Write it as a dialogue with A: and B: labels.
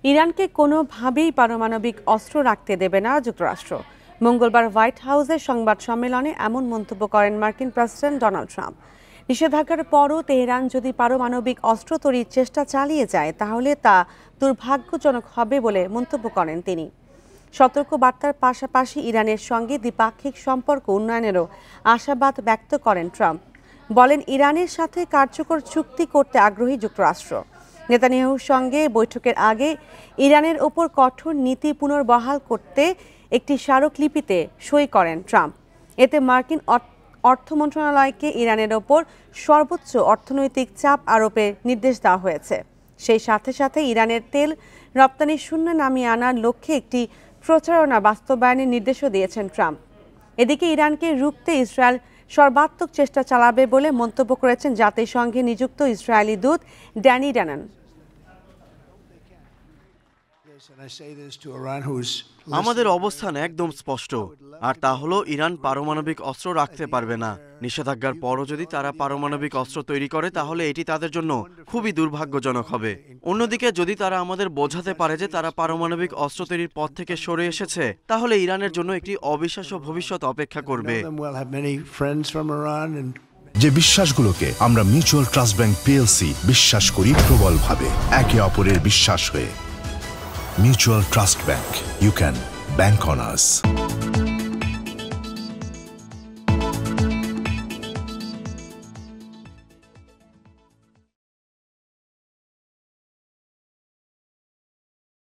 A: ইরানকে কোনোভাবেই পারমাণবিক অস্ত্র রাখতে দেবে না যুক্তরাষ্ট্র। মঙ্গলবার হোয়াইট হাউসের সংবাদ সম্মেলনে এমন মন্তব্য করেন মার্কিন প্রেসিডেন্ট ডোনাল্ড ট্রাম্প। নিষেধাজ্ঞার পরও তেহরান যদি পারমাণবিক অস্ত্র তৈরির চেষ্টা চালিয়ে যায় তাহলে তা দুর্ভাগ্যজনক হবে বলে মন্তব্য করেন তিনি। সতর্ক বার্তার পাশাপাশি ইরানের সঙ্গে দ্বিপাক্ষিক সম্পর্ক উন্নয়নেরও আশাবাদ ব্যক্ত করেন ট্রাম্প। বলেন, ইরানের সাথে কার্যকর চুক্তি করতে আগ্রহী যুক্তরাষ্ট্র। নেতানিয়াহুর সঙ্গে বৈঠকের আগে ইরানের ওপর কঠোর নীতি পুনর্বহাল করতে একটি স্মারকলিপিতে সই করেন ট্রাম্প। এতে মার্কিন অর্থ মন্ত্রণালয়কে ইরানের ওপর সর্বোচ্চ অর্থনৈতিক চাপ আরোপের নির্দেশ দেওয়া হয়েছে। সেই সাথে সাথে ইরানের তেল রপ্তানি শূন্য নামিয়ে আনার লক্ষ্যে একটি প্রচারণা বাস্তবায়নের নির্দেশও দিয়েছেন ট্রাম্প। এদিকে ইরানকে রুখতে ইসরায়েল সর্বাত্মক চেষ্টা চালাবে বলে মন্তব্য করেছেন জাতিসংঘে নিযুক্ত ইসরায়েলি দূত ড্যানি ড্যানন।
B: আমাদের অবস্থান একদম স্পষ্ট, আর তা হলো ইরান পারমাণবিক অস্ত্র রাখতে পারবে না। নিষেধাজ্ঞার পরও যদি তারা পারমাণবিক অস্ত্র তৈরি করে তাহলে এটি তাদের জন্য খুবই দুর্ভাগ্যজনক হবে। অন্যদিকে যদি তারা আমাদের বোঝাতে পারে যে তারা পারমাণবিক অস্ত্র তৈরির পথ থেকে সরে এসেছে, তাহলে ইরানের জন্য একটি অবিশ্বাস্য ভবিষ্যৎ অপেক্ষা করবে।
C: যে বিশ্বাসগুলোকে আমরা মিউচুয়াল ট্রাস্ট ব্যাংক পিএলসি বিশ্বাস করি প্রবলভাবে, একে অপরের বিশ্বাস হয়ে। Mutual Trust Bank. You can bank on us.